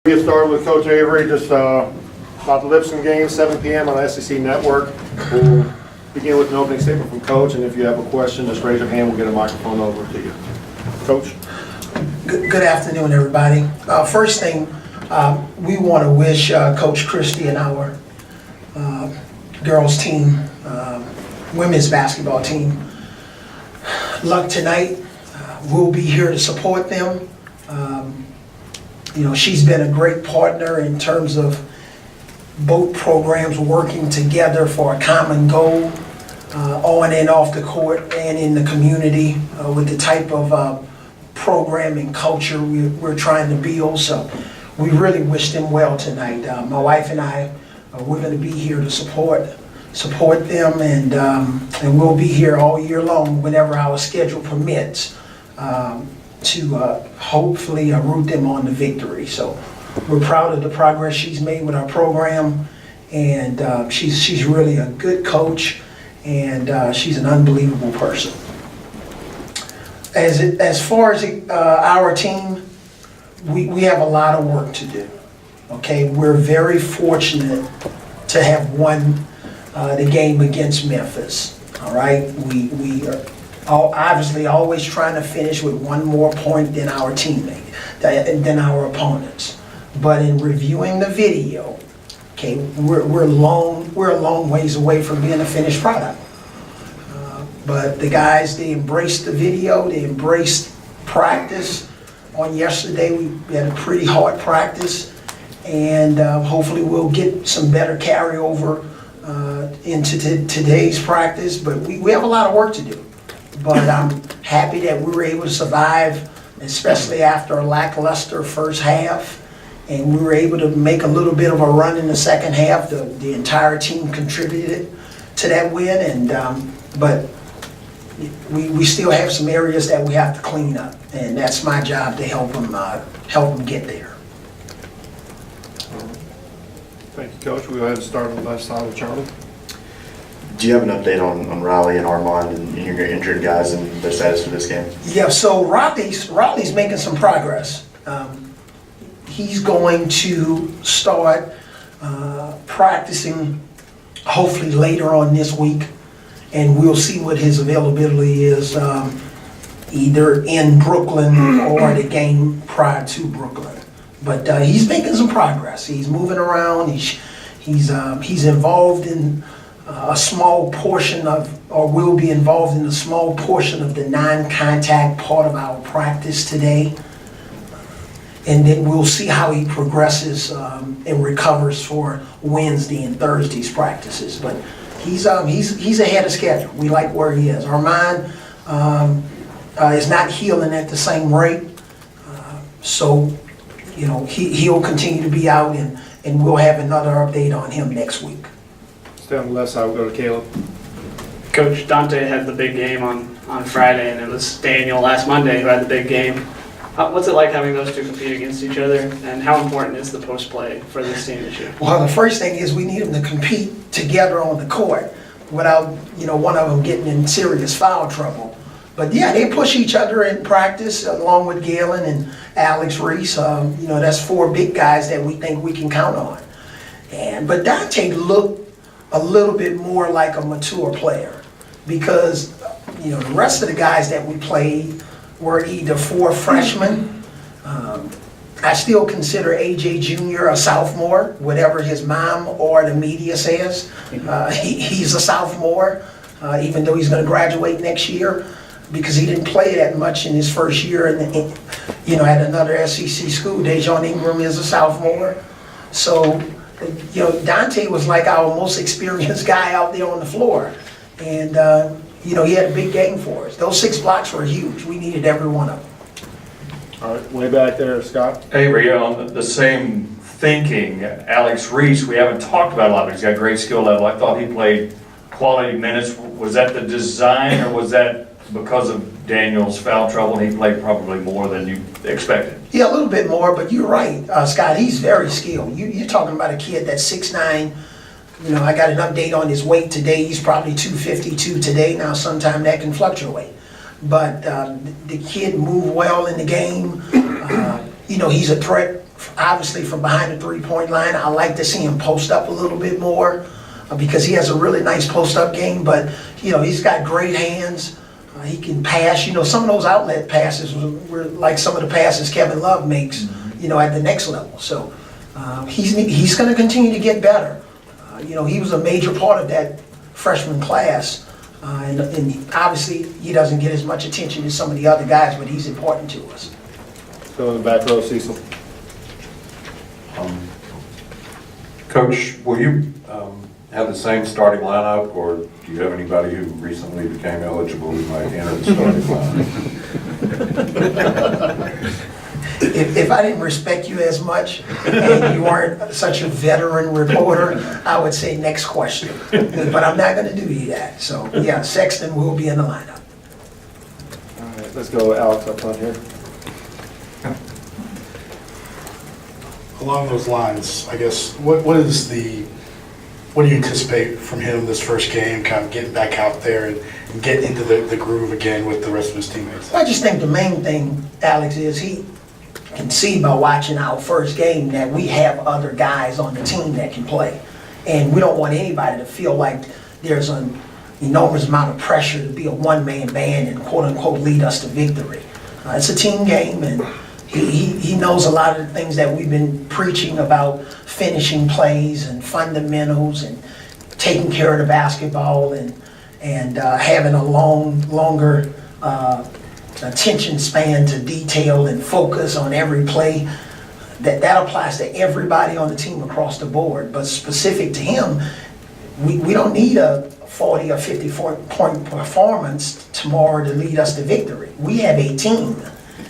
Get started with Coach Avery, just about the Lipscomb game, 7 p.m. on SEC Network. We'll begin with an opening statement from Coach, and if you have a question, just raise your hand. We'll get a microphone over to you. Coach. Good afternoon, everybody. First thing, we want to wish Coach Christie and our girls team, women's basketball team, luck tonight. We'll be here to support them. You know, she's been a great partner in terms of both programs working together for a common goal, on and off the court and in the community, with the type of programming culture we're trying to build. So we really wish them well tonight. My wife and I, we're going to be here to support them, and we'll be here all year long whenever our schedule permits, to hopefully root them on to victory. So we're proud of the progress she's made with our program, and she's really a good coach, and she's an unbelievable person. As far as our team, we have a lot of work to do. Okay, we're very fortunate to have won the game against Memphis. All right, we are obviously always trying to finish with one more point than our teammate, than our opponents. But in reviewing the video, okay, we're a long ways away from being a finished product. But the guys, they embraced the video, they embraced practice. On yesterday, we had a pretty hard practice, and hopefully we'll get some better carryover into today's practice. But we have a lot of work to do. But I'm happy that we were able to survive, especially after a lackluster first half. And we were able to make a little bit of a run in the second half. The entire team contributed to that win, but we still have some areas that we have to clean up, and that's my job to help them get there. Thank you, Coach. We'll go ahead and start on the left side with Charlie. Do you have an update on Riley and Armand and your injured guys and their status for this game? Yeah, so Riley's making some progress. He's going to start practicing hopefully later on this week, and we'll see what his availability is, either in Brooklyn or the game prior to Brooklyn. But he's making some progress. He's moving around. He's involved in a small portion of, or will be involved in a small portion of the non-contact part of our practice today. And then we'll see how he progresses and recovers for Wednesday and Thursday's practices. But he's ahead of schedule. We like where he is. Armand is not healing at the same rate. So, you know, he'll continue to be out, and we'll have another update on him next week. Stay on the left side, we'll go to Caleb. Coach, Dante had the big game on Friday, and it was Daniel last Monday who had the big game. What's it like having those two compete against each other, and how important is the post-play for this team this year? Well, the first thing is we need them to compete together on the court without, you know, one of them getting in serious foul trouble. But yeah, they push each other in practice, along with Galen and Alex Reese. You know, that's four big guys that we think we can count on. But Dante looked a little bit more like a mature player, because, you know, the rest of the guys that we played were either four freshmen. I still consider AJ Jr. a sophomore, whatever his mom or the media says. He's a sophomore, even though he's going to graduate next year, because he didn't play that much in his first year. And you know, at another SEC school, Dejon Ingram is a sophomore. So, you know, Dante was like our most experienced guy out there on the floor. And, you know, he had a big game for us. Those 6 blocks were huge. We needed every one of them. All right, way back there, Scott. Avery, on the same thinking, Alex Reese, we haven't talked about a lot, but he's got great skill level. I thought he played quality minutes. Was that the design, or was that because of Daniel's foul trouble? He played probably more than you expected. Yeah, a little bit more, but you're right, Scott. He's very skilled. You're talking about a kid that's 6'9". You know, I got an update on his weight today. He's probably 252 today. Now, sometime that can fluctuate. But the kid moved well in the game. You know, he's a threat obviously from behind the three-point line. I like to see him post up a little bit more because he has a really nice post-up game, but, he's got great hands. He can pass. Some of those outlet passes were like some of the passes Kevin Love makes, at the next level. So he's going to continue to get better. He was a major part of that freshman class. And obviously, he doesn't get as much attention as some of the other guys, but he's important to us. Go in the back row, Cecil. Coach, will you have the same starting lineup, or do you have anybody who recently became eligible who might enter the starting lineup? If I didn't respect you as much and you weren't such a veteran reporter, I would say next question. But I'm not going to do you that. So, yeah, Sexton will be in the lineup. All right, let's go Alex up front here. Along those lines, I guess, what do you anticipate from him this first game, kind of getting back out there and getting into the groove again with the rest of his teammates? I just think the main thing, Alex, is he can see by watching our first game that we have other guys on the team that can play. And we don't want anybody to feel like there's an enormous amount of pressure to be a one-man band and quote-unquote lead us to victory. It's a team game, and he knows a lot of the things that we've been preaching about, finishing plays and fundamentals and taking care of the basketball and having a longer attention span to detail and focus on every play. That applies to everybody on the team across the board, but specific to him, we don't need a 40 or 50 point performance tomorrow to lead us to victory. We have a team,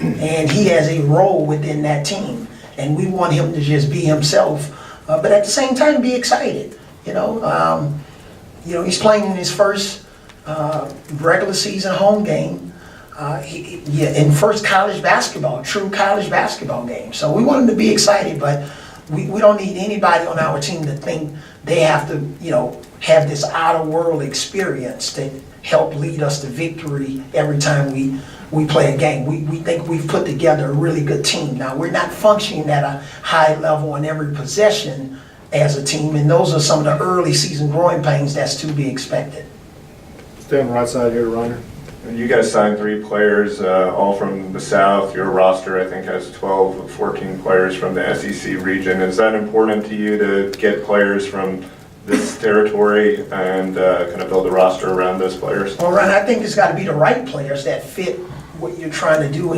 and he has a role within that team, and we want him to just be himself, but at the same time be excited. He's playing in his first regular season home game, in first college basketball, true college basketball game. So we want him to be excited, but we don't need anybody on our team to think they have to, have this out-of-world experience to help lead us to victory every time we play a game. We think we've put together a really good team. Now, we're not functioning at a high level on every possession as a team, and those are some of the early season growing pains that's to be expected. Stay on the right side here, Reiner. You guys signed 3 players, all from the South. Your roster, I think, has 12 or 14 players from the SEC region. Is that important to you to get players from this territory and kind of build a roster around those players? Well, Ryan, I think it's got to be the right players that fit what you're trying to do,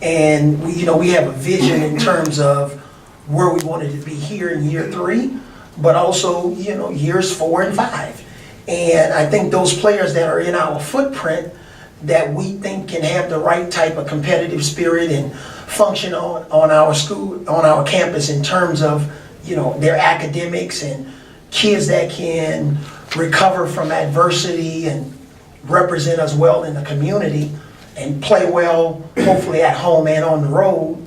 and we have a vision in terms of where we wanted to be here in year 3, but also years 4 and 5. And I think those players that are in our footprint that we think can have the right type of competitive spirit and function on our school, on our campus in terms of their academics, and kids that can recover from adversity and represent us well in the community and play well, hopefully at home and on the road.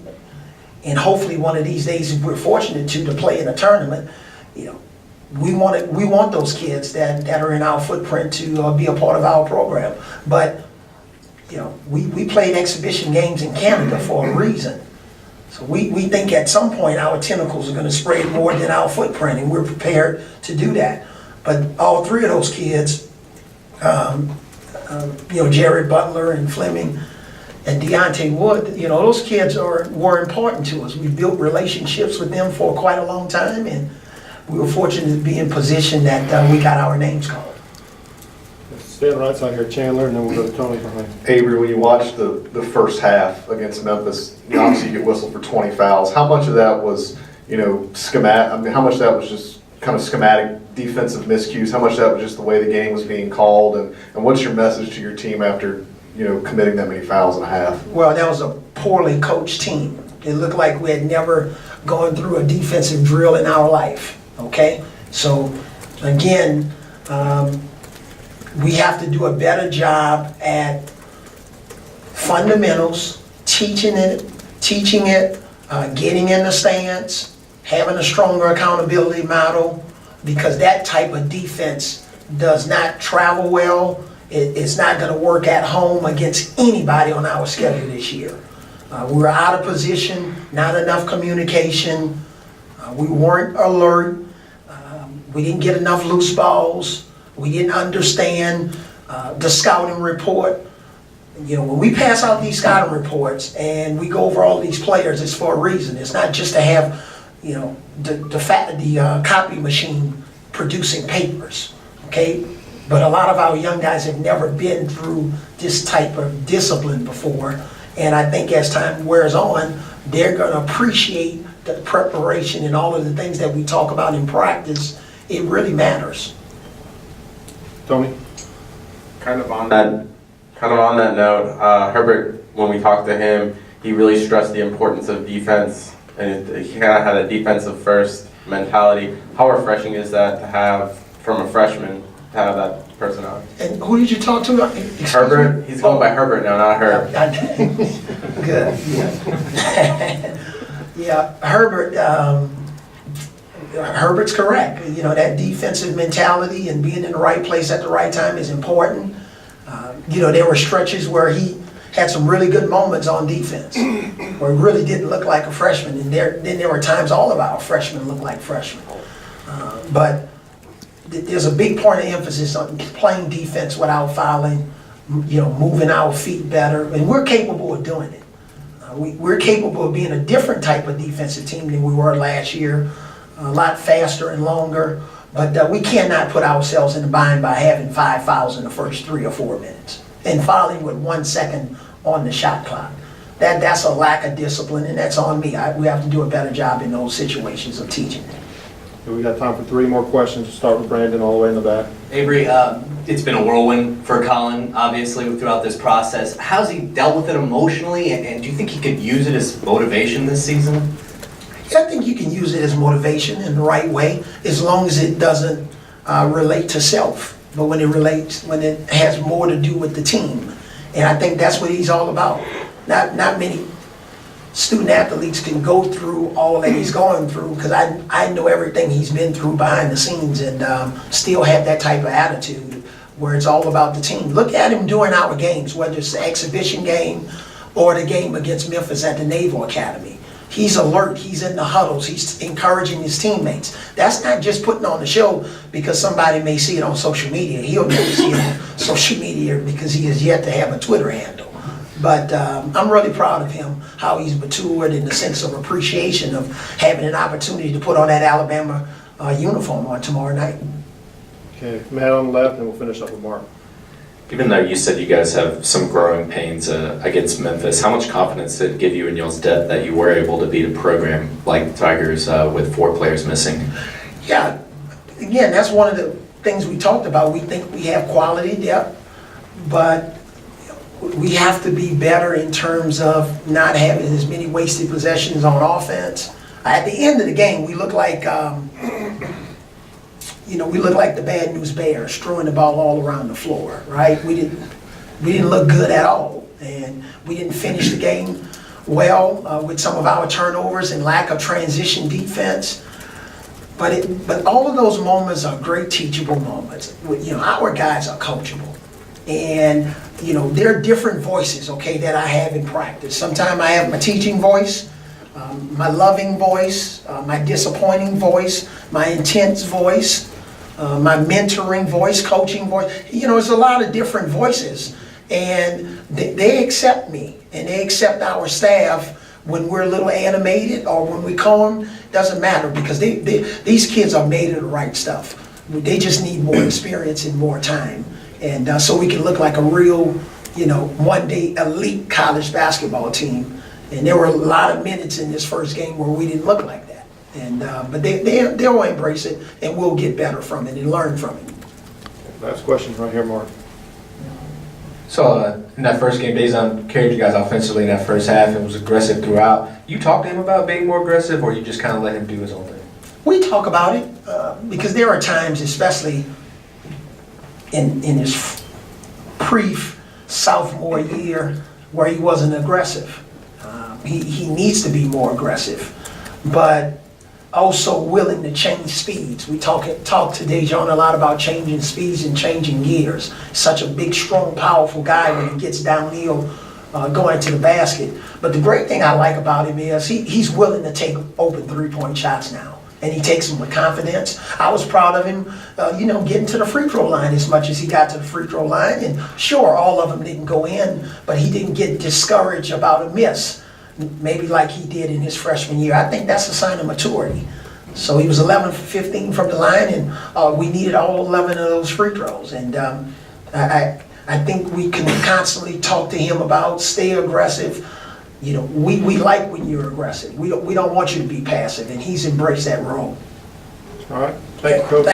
And hopefully one of these days, if we're fortunate to play in a tournament, we want those kids that are in our footprint to be a part of our program. But we played exhibition games in Canada for a reason. So we think at some point our tentacles are going to spread more than our footprint, and we're prepared to do that. But all 3 of those kids, Jared Butler and Fleming and Deontay Wood, those kids were important to us. We built relationships with them for quite a long time, and we were fortunate to be in position that we got our names called. Stay on the right side here, Chandler, and then we'll go to Tony behind. Avery, when you watch the first half against Memphis, obviously you get whistled for 20 fouls. How much of that was, schematic? I mean, how much of that was just kind of schematic defensive miscues? How much of that was just the way the game was being called? And what's your message to your team after, committing that many fouls in a half? Well, that was a poorly coached team. It looked like we had never gone through a defensive drill in our life, okay? So, again, we have to do a better job at fundamentals, teaching it, getting in the stance, having a stronger accountability model, because that type of defense does not travel well. It's not going to work at home against anybody on our schedule this year. We're out of position. not enough communication, we weren't alert, we didn't get enough loose balls, we didn't understand the scouting report. You know, when we pass out these scouting reports and we go over all these players, it's for a reason. It's not just to have, you know, the copy machine producing papers, okay? But a lot of our young guys have never been through this type of discipline before. And I think as time wears on, they're gonna appreciate the preparation and all of the things that we talk about in practice. It really matters. Tony? Kind of on that note, Herbert, when we talked to him, he really stressed the importance of defense, and he kind of had a defensive first mentality. How refreshing is that to have from a freshman to have that personality? And who did you talk to? Herbert, he's going by Herbert now, not Herb. Good, yeah. Yeah, Herbert's correct. You know, that defensive mentality and being in the right place at the right time is important. You know, there were stretches where he had some really good moments on defense, where he really didn't look like a freshman. And then there were times all of our freshmen looked like freshmen. But there's a big point of emphasis on playing defense without fouling, you know, moving our feet better, and we're capable of doing it. We're capable of being a different type of defensive team than we were last year, a lot faster and longer, but we cannot put ourselves in a bind by having 5 fouls in the first 3 or 4 minutes and fouling with 1 second on the shot clock. That's a lack of discipline, and that's on me. We have to do a better job in those situations of teaching. We got time for 3 more questions. We'll start with Brandon all the way in the back. Avery, it's been a whirlwind for Colin, obviously, throughout this process. How's he dealt with it emotionally, and do you think he could use it as motivation this season? I think you can use it as motivation in the right way, as long as it doesn't relate to self, but when it has more to do with the team. And I think that's what he's all about. Not many student athletes can go through all that he's going through, because I know everything he's been through behind the scenes, and still have that type of attitude where it's all about the team. Look at him during our games, whether it's the exhibition game or the game against Memphis at the Naval Academy. He's alert, he's in the huddles, he's encouraging his teammates. That's not just putting on the show because somebody may see it on social media. He'll never see it on social media because he has yet to have a Twitter handle. But I'm really proud of him, how he's matured in the sense of appreciation of having an opportunity to put on that Alabama uniform on tomorrow night. Okay, Matt on the left, and we'll finish up with Mark. Even though you said you guys have some growing pains against Memphis, how much confidence did it give you in y'all's depth that you were able to beat a program like the Tigers with 4 players missing? Yeah, again, that's one of the things we talked about. We think we have quality depth, but we have to be better in terms of not having as many wasted possessions on offense. At the end of the game, we look like, we look like the Bad News Bears, throwing the ball all around the floor, right? We didn't look good at all, and we didn't finish the game well with some of our turnovers and lack of transition defense. But all of those moments are great teachable moments. Our guys are coachable. And, there are different voices, okay, that I have in practice. Sometimes I have my teaching voice, my loving voice, my disappointing voice, my intense voice, my mentoring voice, coaching voice. There's a lot of different voices. And they accept me, and they accept our staff when we're a little animated or when we calm. Doesn't matter, because these kids are made of the right stuff. They just need more experience and more time. And so we can look like a real, one-day elite college basketball team. And there were a lot of minutes in this first game where we didn't look like that. And but they'll embrace it, and we'll get better from it and learn from it. Last question right here, Mark. So in that first game, Dazon carried you guys offensively in that first half and was aggressive throughout. You talk to him about being more aggressive, or you just kind of let him do his own thing? We talk about it because there are times, especially in his pre-sophomore year, where he wasn't aggressive. He needs to be more aggressive, but also willing to change speeds. We talk to Dejon a lot about changing speeds and changing gears. Such a big, strong, powerful guy. When he gets downhill, going to the basket. But the great thing I like about him is he's willing to take open three-point shots now. And he takes them with confidence. I was proud of him, getting to the free throw line as much as he got to the free throw line. And sure, all of them didn't go in, but he didn't get discouraged about a miss, maybe like he did in his freshman year. I think that's a sign of maturity. So he was 11 for 15 from the line, and we needed all 11 of those free throws. And I think we can constantly talk to him about stay aggressive. We like when you're aggressive. We don't want you to be passive, and he's embraced that role. All right, thank you, Coach.